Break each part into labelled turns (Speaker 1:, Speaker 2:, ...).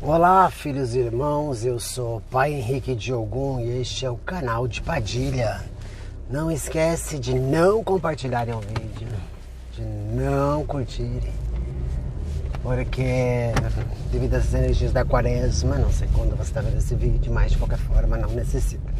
Speaker 1: Olá, filhos e irmãos, eu sou Pai Henrique de Ogum e este é o canal de Padilha. Não esquece de não compartilharem o vídeo, de não curtirem, porque devido às energias da quaresma, não sei quando você está vendo esse vídeo, mas de qualquer forma não necessita.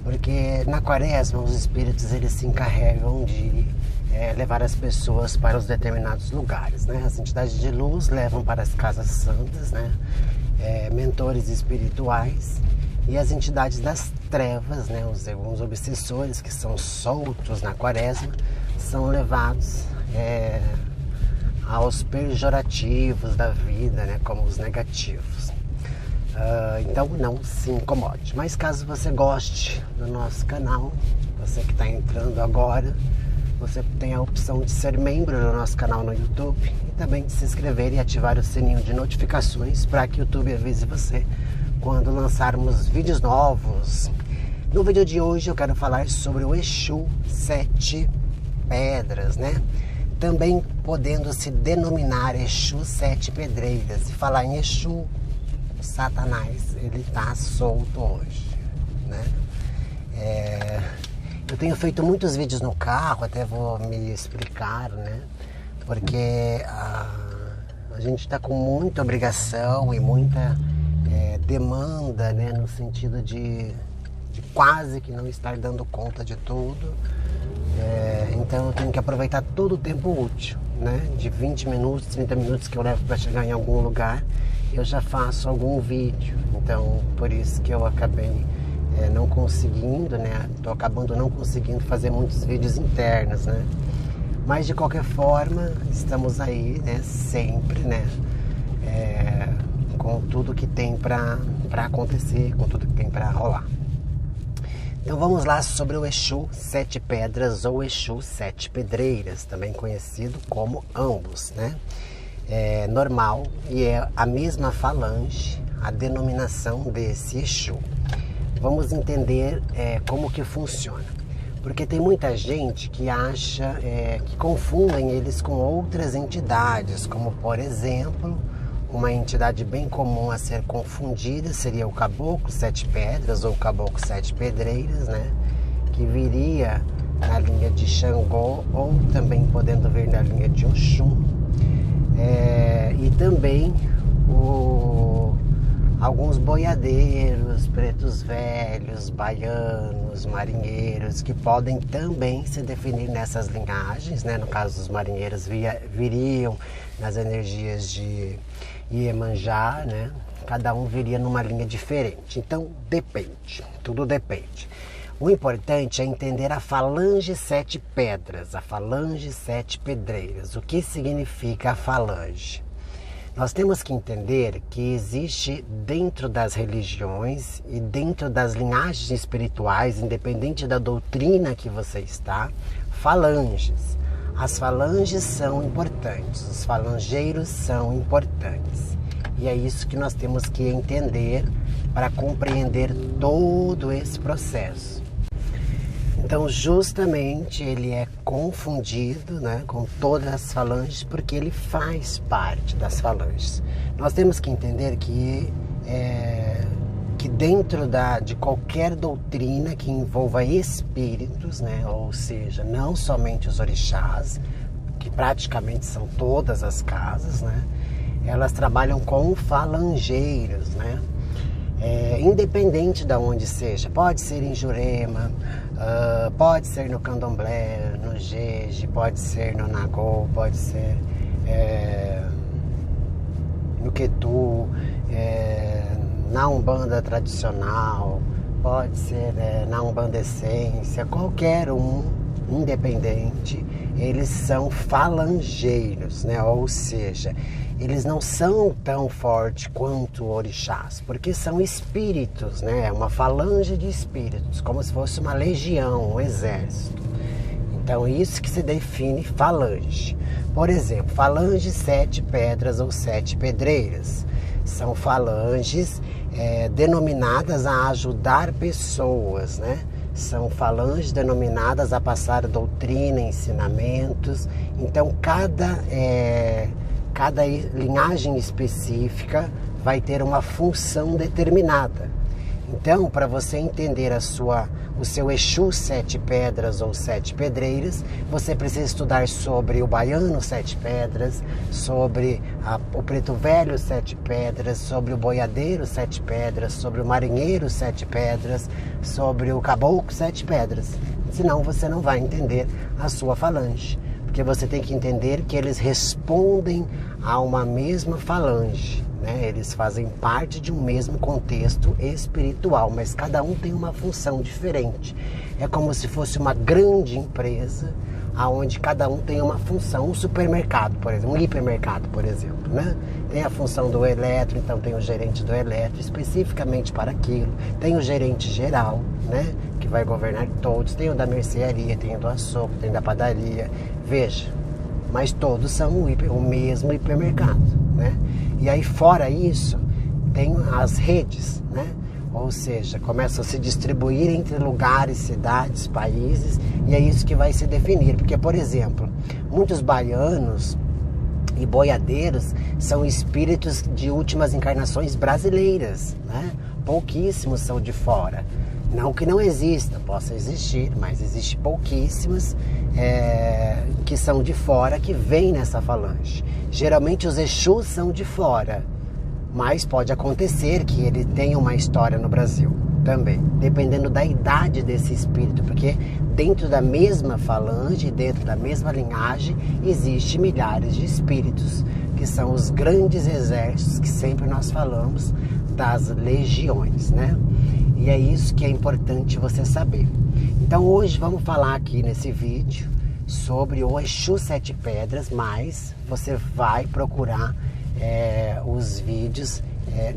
Speaker 1: Porque na quaresma os espíritos eles se encarregam de levar as pessoas para os determinados lugares, né? As entidades de luz levam para as casas santas, né? Mentores espirituais, e as entidades das trevas, né? Alguns obsessores que são soltos na quaresma são levados aos pejorativos da vida, né? Como os negativos. Então não se incomode. Mas caso você goste do nosso canal, você que está entrando agora, você tem a opção de ser membro do nosso canal no YouTube e também de se inscrever e ativar o sininho de notificações para que o YouTube avise você quando lançarmos vídeos novos. No vídeo de hoje eu quero falar sobre o Exu Sete Pedras, né? Também podendo se denominar Exu Sete Pedreiras. E falar em Exu, Satanás, ele está solto hoje, né? Eu tenho feito muitos vídeos no carro, até vou me explicar, né? Porque a gente está com muita obrigação e muita demanda, né? No sentido de quase que não estar dando conta de tudo. Então eu tenho que aproveitar todo o tempo útil, né? De 20 minutos, 30 minutos que eu levo para chegar em algum lugar, eu já faço algum vídeo. Então por isso que eu acabei não conseguindo, né? Tô acabando não conseguindo fazer muitos vídeos internos, né? Mas de qualquer forma, estamos aí, né? Sempre, né? Com tudo que tem para acontecer, com tudo que tem para rolar. Então vamos lá sobre o Exu Sete Pedras ou Exu Sete Pedreiras, também conhecido como ambos, né? É normal e é a mesma falange, a denominação desse Exu. Vamos entender como que funciona. Porque tem muita gente que acha, que confundem eles com outras entidades, como por exemplo, uma entidade bem comum a ser confundida seria o Caboclo Sete Pedras ou Caboclo Sete Pedreiras, né? Que viria na linha de Xangô ou também podendo vir na linha de Oxum. E também alguns boiadeiros, pretos velhos, baianos, marinheiros, que podem também se definir nessas linhagens, né? No caso dos marinheiros viriam nas energias de Iemanjá, né? Cada um viria numa linha diferente. Então depende, tudo depende. O importante é entender a falange sete pedras, a falange sete pedreiras. O que significa a falange? Nós temos que entender que existe dentro das religiões e dentro das linhagens espirituais, independente da doutrina que você está, falanges. As falanges são importantes, os falangeiros são importantes. E é isso que nós temos que entender para compreender todo esse processo. Então, justamente, ele é confundido, né, com todas as falanges porque ele faz parte das falanges. Nós temos que entender que dentro de qualquer doutrina que envolva espíritos, né, ou seja, não somente os orixás, que praticamente são todas as casas, né, elas trabalham com falangeiros, né? Independente de onde seja, pode ser em Jurema, pode ser no Candomblé, no Jeje, pode ser no Nagô, pode ser no Quetu, na Umbanda tradicional, pode ser na Umbanda Essência, qualquer um, independente, eles são falangeiros, né? Ou seja, eles não são tão fortes quanto orixás, porque são espíritos, né? É uma falange de espíritos, como se fosse uma legião, um exército. Então, isso que se define falange. Por exemplo, falange sete pedras ou sete pedreiras. São falanges denominadas a ajudar pessoas, né? São falanges denominadas a passar doutrina, ensinamentos. Então, cada linhagem específica vai ter uma função determinada. Então, para você entender o seu Exu Sete Pedras ou Sete Pedreiras, você precisa estudar sobre o Baiano Sete Pedras, sobre o Preto Velho Sete Pedras, sobre o Boiadeiro Sete Pedras, sobre o Marinheiro Sete Pedras, sobre o Caboclo Sete Pedras. Senão você não vai entender a sua falange. Porque você tem que entender que eles respondem a uma mesma falange, né? Eles fazem parte de um mesmo contexto espiritual, mas cada um tem uma função diferente. É como se fosse uma grande empresa, onde cada um tem uma função. Um supermercado, por exemplo, um hipermercado, por exemplo, né? Tem a função do eletro, então tem o gerente do eletro especificamente para aquilo. Tem o gerente geral, né? Que vai governar todos. Tem o da mercearia, tem o do açougue, tem o da padaria. Veja, mas todos são o mesmo hipermercado, né? E aí fora isso, tem as redes, né? Ou seja, começam a se distribuir entre lugares, cidades, países, e é isso que vai se definir. Porque, por exemplo, muitos baianos e boiadeiros são espíritos de últimas encarnações brasileiras, né? Pouquíssimos são de fora. Não que não exista, possa existir, mas existe pouquíssimas que são de fora, que vêm nessa falange. Geralmente os Exus são de fora, mas pode acontecer que ele tenha uma história no Brasil também, dependendo da idade desse espírito, porque dentro da mesma falange, dentro da mesma linhagem, existe milhares de espíritos, que são os grandes exércitos que sempre nós falamos das legiões, né? E é isso que é importante você saber. Então hoje vamos falar aqui nesse vídeo sobre o Exu Sete Pedras, mas você vai procurar os vídeos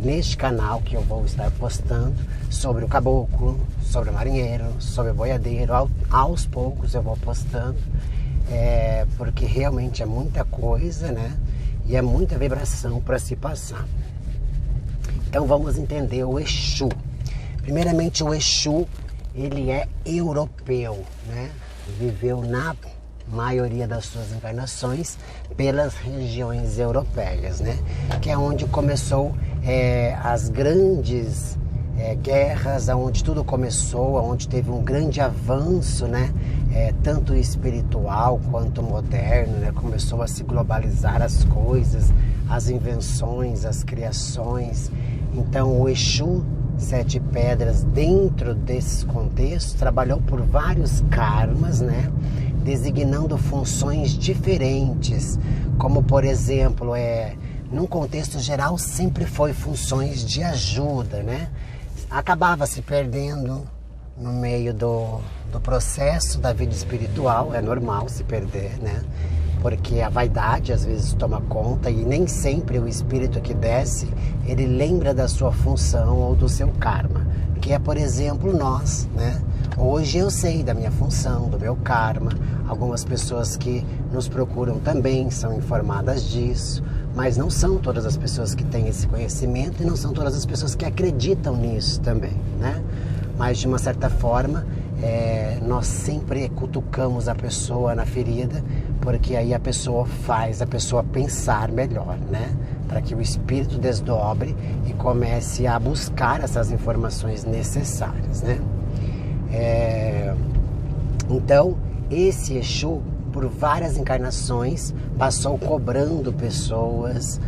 Speaker 1: neste canal que eu vou estar postando sobre o caboclo, sobre o marinheiro, sobre o boiadeiro. Aos poucos eu vou postando, porque realmente é muita coisa, né? E é muita vibração para se passar. Então vamos entender o Exu. Primeiramente, o Exu, ele é europeu, né? Viveu na maioria das suas encarnações pelas regiões europeias, né? Que é onde começou as grandes guerras, onde tudo começou, onde teve um grande avanço, né? Tanto espiritual quanto moderno, né? Começou a se globalizar as coisas, as invenções, as criações. Então, o Exu Sete Pedras, dentro desses contextos, trabalhou por vários karmas, né? Designando funções diferentes, como por exemplo, num contexto geral, sempre foi funções de ajuda, né? Acabava se perdendo no meio do processo da vida espiritual, é normal se perder, né? Porque a vaidade às vezes toma conta e nem sempre o espírito que desce, ele lembra da sua função ou do seu karma, que é, por exemplo, nós, né? Hoje eu sei da minha função, do meu karma. Algumas pessoas que nos procuram também são informadas disso, mas não são todas as pessoas que têm esse conhecimento e não são todas as pessoas que acreditam nisso também, né? Mas de uma certa forma, nós sempre cutucamos a pessoa na ferida, porque aí a pessoa faz a pessoa pensar melhor, né? Para que o espírito desdobre e comece a buscar essas informações necessárias, né? Então, esse Exu, por várias encarnações, passou cobrando pessoas,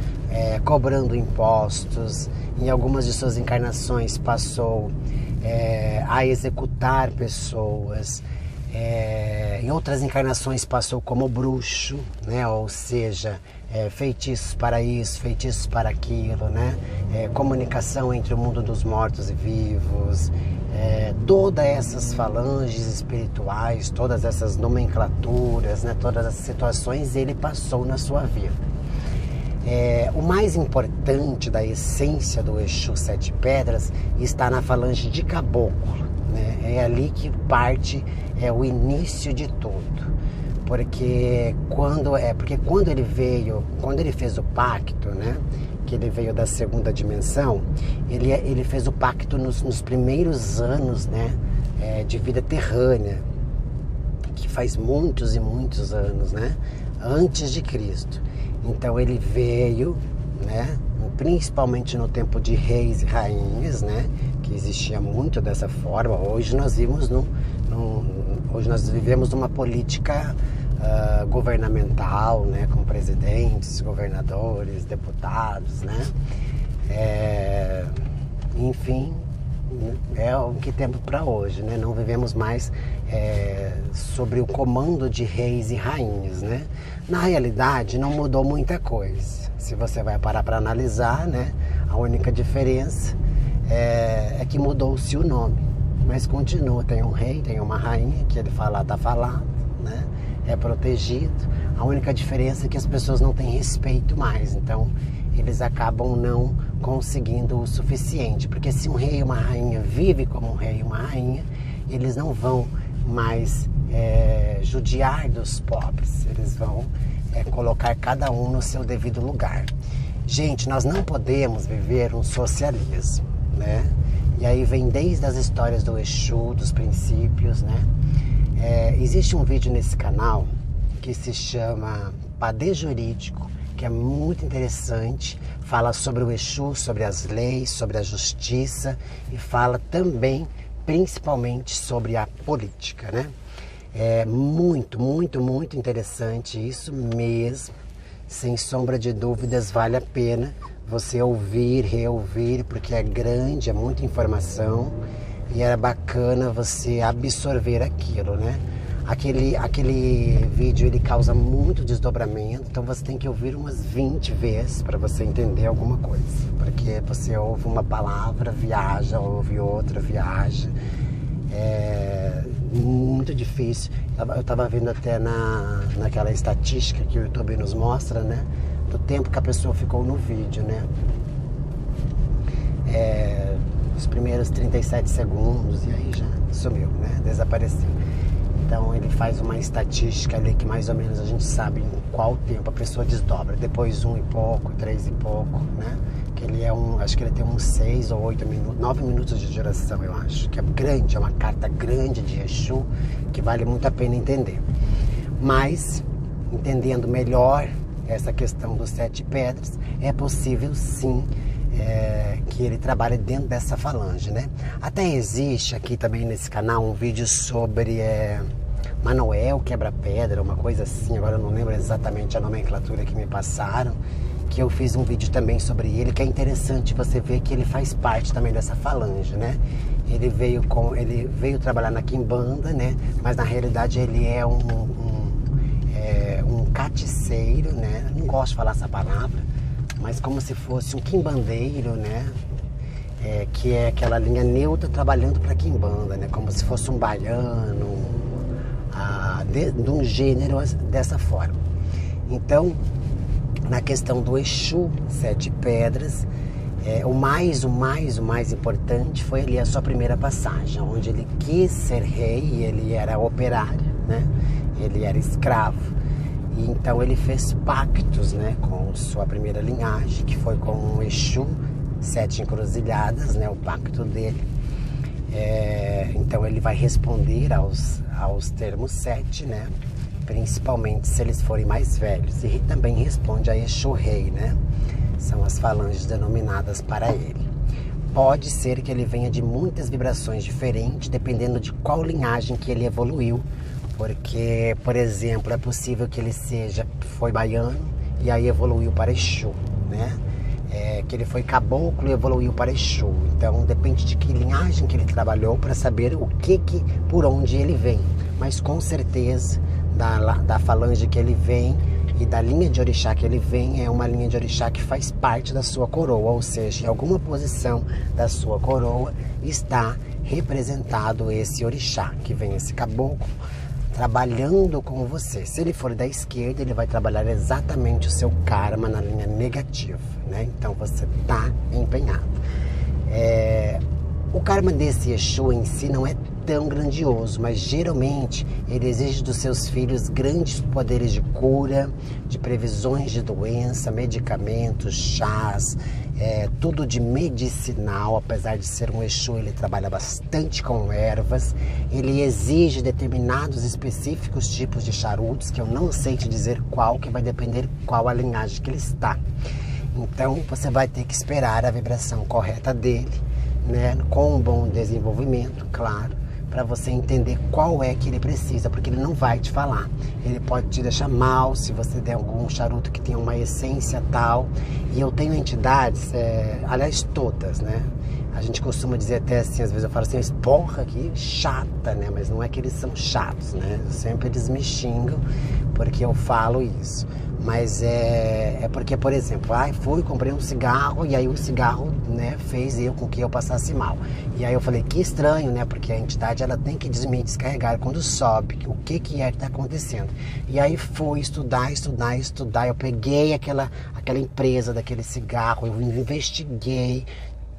Speaker 1: cobrando impostos. Em algumas de suas encarnações passou a executar pessoas. Em outras encarnações passou como bruxo, né? Ou seja, feitiços para isso, feitiços para aquilo, né? Comunicação entre o mundo dos mortos e vivos. Todas essas falanges espirituais, todas essas nomenclaturas, né? Todas as situações ele passou na sua vida. O mais importante da essência do Exu Sete Pedras está na falange de caboclo, né? É ali que parte o início de tudo. Porque quando ele veio, quando ele fez o pacto, né? Que ele veio da segunda dimensão, ele fez o pacto nos primeiros anos, né? De vida terrânea, que faz muitos e muitos anos, né? Antes de Cristo. Então ele veio, né? principalmente no tempo de reis e rainhas, né? Que existia muito dessa forma. Hoje nós vivemos numa política governamental, né? Com presidentes, governadores, deputados, né? Enfim, é o que temos para hoje, né? Não vivemos mais sobre o comando de reis e rainhas, né? Na realidade, não mudou muita coisa. Se você vai parar para analisar, né? A única diferença é que mudou-se o nome, mas continua. Tem um rei, tem uma rainha, que ele fala, tá falado, né? É protegido. A única diferença é que as pessoas não têm respeito mais, então eles acabam não conseguindo o suficiente, porque se um rei e uma rainha vive como um rei e uma rainha, eles não vão mais judiar dos pobres, eles vão colocar cada um no seu devido lugar. Gente, nós não podemos viver um socialismo, né? E aí vem desde as histórias do Exu, dos princípios, né? Existe um vídeo nesse canal que se chama Padê Jurídico, que é muito interessante, fala sobre o Exu, sobre as leis, sobre a justiça e fala também, principalmente, sobre a política, né? É muito, muito, muito interessante isso mesmo, sem sombra de dúvidas, vale a pena você ouvir, reouvir, porque é grande, é muita informação e era bacana você absorver aquilo, né? Aquele vídeo, ele causa muito desdobramento, então você tem que ouvir umas 20 vezes para você entender alguma coisa. Porque você ouve uma palavra, viaja, ouve outra, viaja. É muito difícil. Eu estava vendo até naquela estatística que o YouTube nos mostra, né? Do tempo que a pessoa ficou no vídeo, né? Os primeiros 37 segundos e aí já sumiu, né? Desapareceu. Então ele faz uma estatística ali que mais ou menos a gente sabe em qual tempo a pessoa desdobra. Depois 1 e pouco, 3 e pouco, né? Que ele acho que ele tem uns 6 ou 8 minutos, 9 minutos de duração, eu acho. Que é grande, é uma carta grande de Exu, que vale muito a pena entender. Mas, entendendo melhor essa questão dos 7 pedras, é possível sim que ele trabalhe dentro dessa falange, né? Até existe aqui também nesse canal um vídeo sobre Manoel Quebra-Pedra, uma coisa assim, agora eu não lembro exatamente a nomenclatura que me passaram, que eu fiz um vídeo também sobre ele, que é interessante você ver que ele faz parte também dessa falange, né? Ele veio trabalhar na Quimbanda, né? Mas na realidade ele é um caticeiro, né? Não gosto de falar essa palavra, mas como se fosse um quimbandeiro, né? Que é aquela linha neutra trabalhando para Quimbanda, né? Como se fosse um baiano, de um gênero dessa forma. Então, na questão do Exu, 7 pedras, o mais importante foi ali a sua primeira passagem, onde ele quis ser rei e ele era operário, né? Ele era escravo. E então ele fez pactos, né, com sua primeira linhagem, que foi com o Exu, 7 encruzilhadas, né, o pacto dele. Então ele vai responder aos termos 7, né, principalmente se eles forem mais velhos. E também responde a Exu Rei, né, são as falanges denominadas para ele. Pode ser que ele venha de muitas vibrações diferentes, dependendo de qual linhagem que ele evoluiu. Porque, por exemplo, é possível que ele foi baiano e aí evoluiu para Exu, né? Que ele foi caboclo e evoluiu para Exu. Então, depende de que linhagem que ele trabalhou para saber por onde ele vem. Mas, com certeza, da falange que ele vem e da linha de orixá que ele vem, é uma linha de orixá que faz parte da sua coroa. Ou seja, em alguma posição da sua coroa está representado esse orixá, que vem esse caboclo, trabalhando com você. Se ele for da esquerda, ele vai trabalhar exatamente o seu karma na linha negativa, né? Então você está empenhado. O karma desse Exu em si não é tão grandioso, mas geralmente ele exige dos seus filhos grandes poderes de cura, de previsões de doença, medicamentos, chás, tudo de medicinal. Apesar de ser um Exu, ele trabalha bastante com ervas. Ele exige determinados específicos tipos de charutos, que eu não sei te dizer qual, que vai depender qual a linhagem que ele está. Então você vai ter que esperar a vibração correta dele, né? Com um bom desenvolvimento, claro, para você entender qual é que ele precisa, porque ele não vai te falar. Ele pode te deixar mal se você der algum charuto que tenha uma essência tal. E eu tenho entidades, aliás, todas, né? A gente costuma dizer até assim, às vezes eu falo assim, porra, que chata, né? Mas não é que eles são chatos, né? Sempre eles me xingam porque eu falo isso. Mas é porque, por exemplo, comprei um cigarro e aí o cigarro, né, fez com que eu passasse mal. E aí eu falei, que estranho, né? Porque a entidade, ela tem que me descarregar quando sobe, o que é que tá acontecendo. E aí fui estudar. Eu peguei aquela empresa daquele cigarro, eu investiguei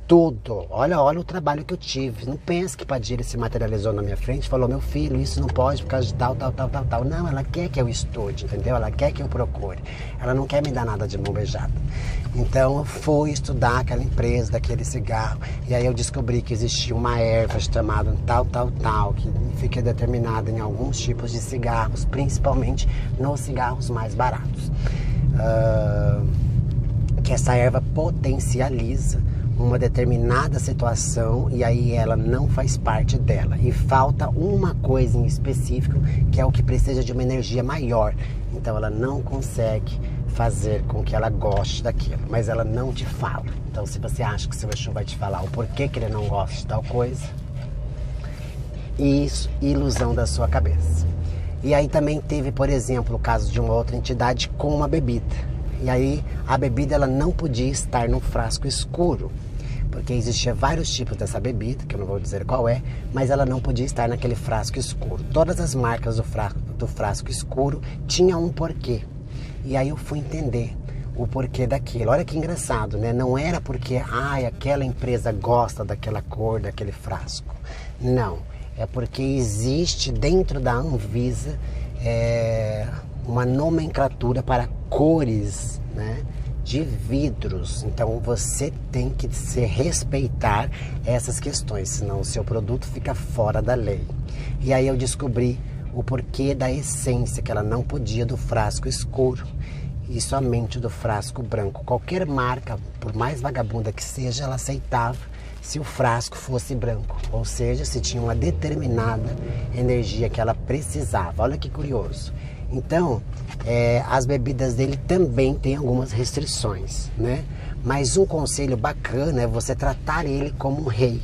Speaker 1: tudo. Olha o trabalho que eu tive. Não pense que Padilha se materializou na minha frente, falou, meu filho, isso não pode por causa de tal. Não, ela quer que eu estude, entendeu? Ela quer que eu procure. Ela não quer me dar nada de mão beijada. Então eu fui estudar aquela empresa, daquele cigarro, e aí eu descobri que existia uma erva chamada tal, que fica determinada em alguns tipos de cigarros, principalmente nos cigarros mais baratos. Que essa erva potencializa uma determinada situação e aí ela não faz parte dela. E falta uma coisa em específico, que é o que precisa de uma energia maior. Então ela não consegue fazer com que ela goste daquilo, mas ela não te fala. Então se você acha que seu Exu vai te falar o porquê que ele não gosta de tal coisa, isso, ilusão da sua cabeça. E aí também teve, por exemplo, o caso de uma outra entidade com uma bebida. E aí a bebida, ela não podia estar num frasco escuro, porque existia vários tipos dessa bebida, que eu não vou dizer qual é, mas ela não podia estar naquele frasco escuro. Todas as marcas do frasco escuro tinham um porquê. E aí eu fui entender o porquê daquilo. Olha que engraçado, né? Não era porque aquela empresa gosta daquela cor, daquele frasco. Não, é porque existe dentro da Anvisa uma nomenclatura para cores, né, de vidros. Então você tem que se respeitar essas questões, senão o seu produto fica fora da lei. E aí eu descobri o porquê da essência, que ela não podia do frasco escuro e somente do frasco branco. Qualquer marca, por mais vagabunda que seja, ela aceitava se o frasco fosse branco, ou seja, se tinha uma determinada energia que ela precisava. Olha que curioso. Então, as bebidas dele também têm algumas restrições, né? Mas um conselho bacana é você tratar ele como um rei.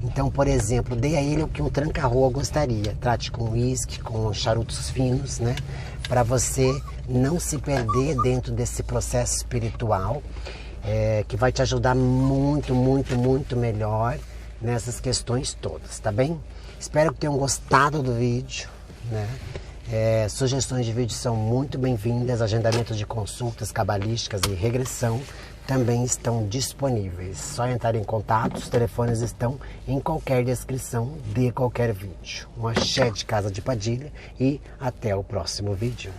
Speaker 1: Então, por exemplo, dê a ele o que um tranca-rua gostaria. Trate com uísque, com charutos finos, né? Para você não se perder dentro desse processo espiritual, que vai te ajudar muito, muito, muito melhor nessas questões todas, tá bem? Espero que tenham gostado do vídeo, né? Sugestões de vídeo são muito bem-vindas. Agendamentos de consultas cabalísticas e regressão também estão disponíveis. Só entrar em contato, os telefones estão em qualquer descrição de qualquer vídeo. Um axé de Casa de Padilha e até o próximo vídeo.